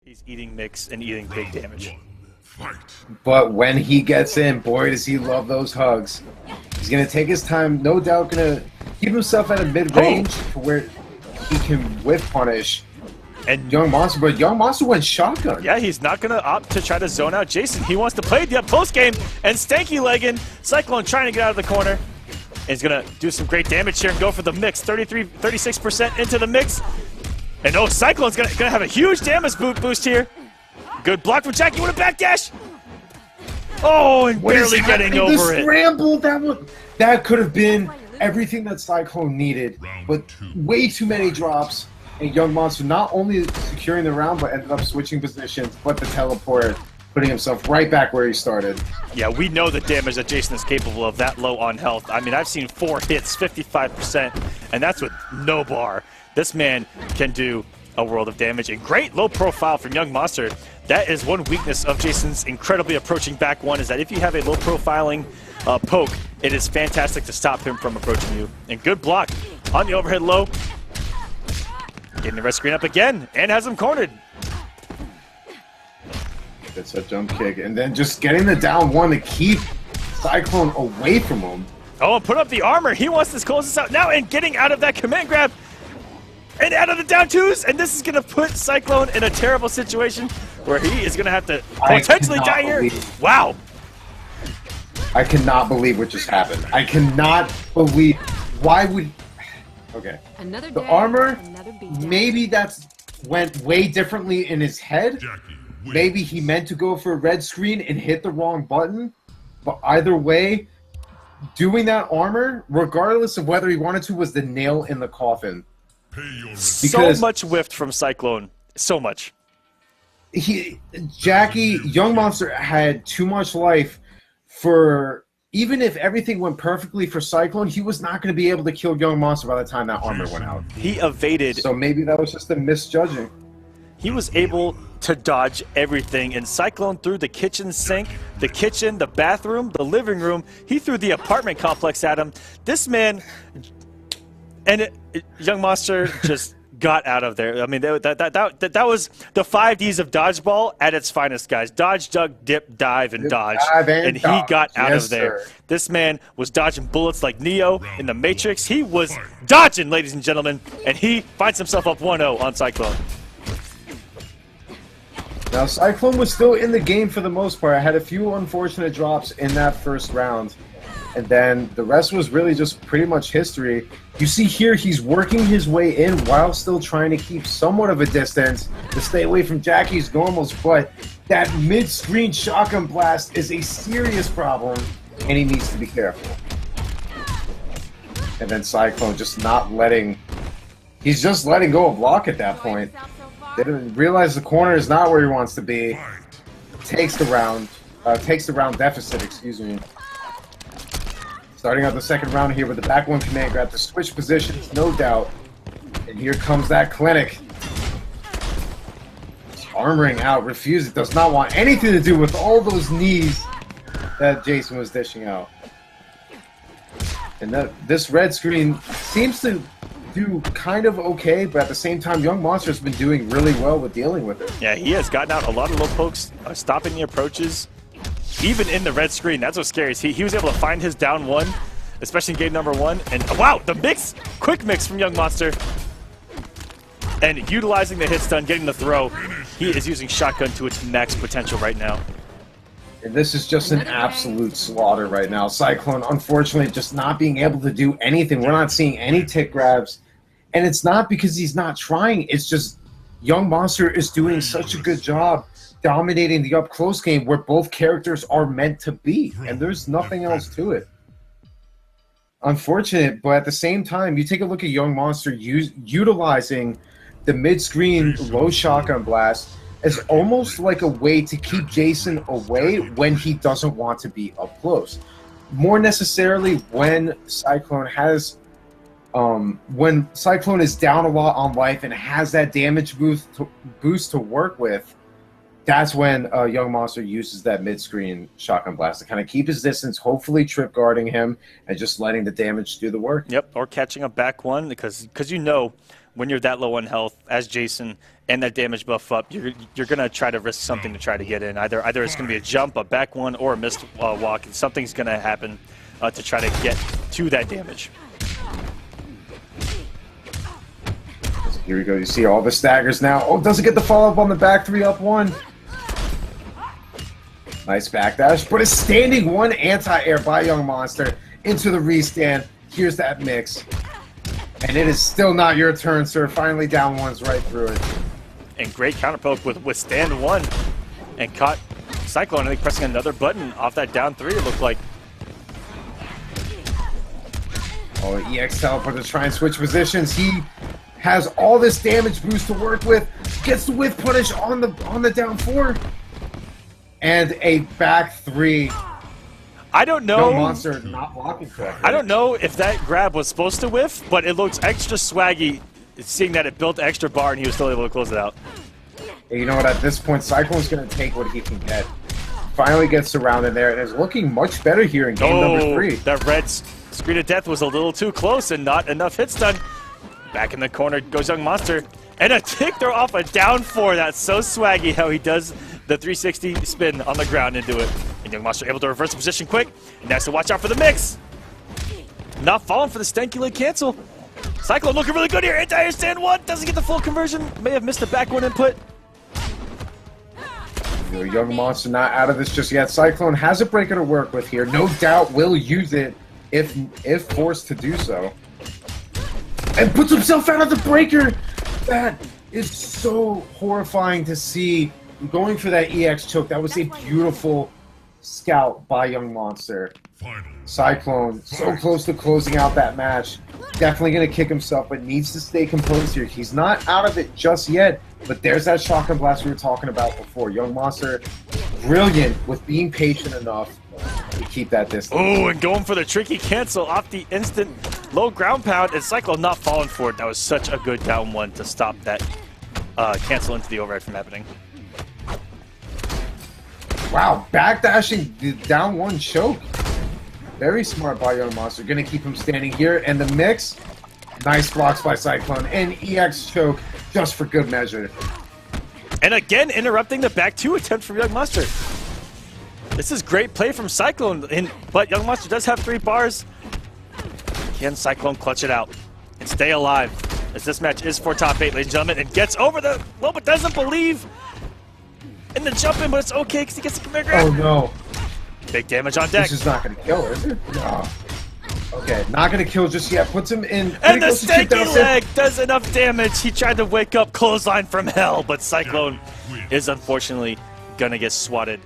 He's eating mix and eating big damage. But when he gets in, boy, does he love those hugs. He's going to take his time, no doubt going to keep himself at a mid-range to where he can whiff punish and Yungmonster, but Yungmonster went shotgun. Yeah, he's not going to opt to try to zone out Jason. He wants to play the post game and stanky legging. Cyclone trying to get out of the corner. And he's going to do some great damage here and go for the mix. 36% into the mix. And oh, Cyclone's going to have a huge damage boost here. Good block from Jacqui with a backdash. Oh, and barely getting over it. Scramble, that could have been everything that Cyclone needed, but way too many drops. And Yungmonster not only securing the round, but ended up switching positions, but the teleport, putting himself right back where he started. Yeah, we know the damage that Jason is capable of that low on health. I mean, I've seen 4 hits, 55%, and that's with no bar. This man can do a world of damage, and great low profile from Yungmonster. That is one weakness of Jason's incredibly approaching back one, is that if you have a low profiling poke, it is fantastic to stop him from approaching you. And good block on the overhead low. Getting the red screen up again, and has him cornered. That's a jump kick, and then just getting the down one to keep Cyclone away from him. Oh, and put up the armor. He wants to close this out now, and getting out of that command grab. And out of the down twos, and this is going to put Cyclone in a terrible situation where he is going to have to potentially die here. Wow. I cannot believe what just happened. I cannot believe. Why would... Okay. The armor, maybe that's went way differently in his head. Maybe he meant to go for a red screen and hit the wrong button. But either way, doing that armor, regardless of whether he wanted to, was the nail in the coffin. So much whiffed from Cyclone. So much. Jacqui, Yungmonster had too much life for... Even if everything went perfectly for Cyclone, he was not going to be able to kill Yungmonster by the time that armor went out. He evaded. So maybe that was just a misjudging. He was able to dodge everything, and Cyclone threw the kitchen sink, the kitchen, the bathroom, the living room. He threw the apartment complex at him. This man, and Yungmonster just got out of there. I mean, that was the 5 Ds of dodgeball at its finest, guys. Dodge, duck, dip, dive, and dodge. And he got out of there. Sir. This man was dodging bullets like Neo in the Matrix. He was dodging, ladies and gentlemen, and he finds himself up 1-0 on Cyclone. Now, Cyclone was still in the game for the most part. I had a few unfortunate drops in that first round. And then the rest was really just pretty much history. You see here, he's working his way in while still trying to keep somewhat of a distance to stay away from Jacqui's normals, but that mid-screen shotgun blast is a serious problem, and he needs to be careful. And then Cyclone just not letting... He's just letting go of block at that point. Didn't realize the corner is not where he wants to be. Takes the round deficit, excuse me. Starting out the second round here with the back one command grab to switch positions, no doubt. And here comes that clinic. Armoring out, refuses, does not want anything to do with all those knees that Jason was dishing out. And this red screen seems to do kind of okay, but at the same time, Yungmonster has been doing really well with dealing with it. Yeah, he has gotten out a lot of low pokes, stopping the approaches. Even in the red screen, that's what's scary. He was able to find his down one, especially in game number 1. And wow, the mix, quick mix from Yungmonster. And utilizing the hit stun, getting the throw. He is using shotgun to its max potential right now. And this is just an absolute slaughter right now. Cyclone, unfortunately, just not being able to do anything. We're not seeing any tick grabs. And it's not because he's not trying. It's just Yungmonster is doing such a good job dominating the up-close game where both characters are meant to be, and there's nothing else to it. Unfortunate, but at the same time, you take a look at Yungmonster utilizing the mid-screen low shotgun blast as almost like a way to keep Jason away when he doesn't want to be up close. More necessarily when Cyclone has when Cyclone is down a lot on life and has that damage boost to work with, that's when Yungmonster uses that mid-screen shotgun blast to kind of keep his distance, hopefully trip guarding him, and just letting the damage do the work. Yep, or catching a back one, because you know when you're that low on health as Jason and that damage buff up, you're gonna try to risk something to try to get in. Either it's gonna be a jump, a back one, or a missed walk. Something's gonna happen to try to get to that damage. Here we go. You see all the staggers now. Oh, doesn't get the follow up on the back 3 up 1. Nice backdash, but a standing 1 anti-air by Yungmonster into the restand. Here's that mix. And it is still not your turn, sir. Finally down 1's right through it. And great counter poke with withstand 1 and caught Cyclone, I think, pressing another button off that down 3, it looked like. Oh, EX teleport to try and switch positions. He has all this damage boost to work with. Gets the whiff punish on the down 4. And a back 3. I don't know. Yungmonster not blocking correctly. I don't know if that grab was supposed to whiff, but it looks extra swaggy seeing that it built extra bar and he was still able to close it out. You know what, at this point, Cyclone's going to take what he can get. Finally gets surrounded there and is looking much better here in game number 3. That red screen of death was a little too close and not enough hits done. Back in the corner goes Yungmonster. And a tick throw off a down 4. That's so swaggy how he does the 360 spin on the ground into it. And Yungmonster able to reverse the position quick. And has to watch out for the mix. Not falling for the stanky leg cancel. Cyclone looking really good here. Anti-air stand 1. Doesn't get the full conversion. May have missed the back 1 input. Yungmonster not out of this just yet. Cyclone has a breaker to work with here. No doubt will use it if forced to do so. And puts himself out of the breaker. That is so horrifying to see. Going for that EX choke. That was a beautiful scout by Yungmonster. Cyclone so close to closing out that match. Definitely going to kick himself, but needs to stay composed here. He's not out of it just yet, but there's that shotgun blast we were talking about before. Yungmonster, brilliant with being patient enough to keep that distance. Oh, and going for the tricky cancel off the instant low ground pound, and Cyclone not falling for it. That was such a good down 1 to stop that cancel into the override from happening. Wow, backdashing the down 1 choke. Very smart by Yungmonster. Going to keep him standing here. And the mix, nice blocks by Cyclone. And EX choke just for good measure. And again, interrupting the back 2 attempt from Yungmonster. This is great play from Cyclone, but Yungmonster does have 3 bars. Can Cyclone clutch it out and stay alive? As this match is for top 8, ladies and gentlemen, and gets over the low, but doesn't believe in the jump in, but it's okay because he gets the command grab. Oh no. Big damage on deck. This is not going to kill her, is it? No. Okay, not going to kill just yet. Puts him in. And the stanky leg does enough damage. He tried to wake up clothesline from hell, but Cyclone is unfortunately going to get swatted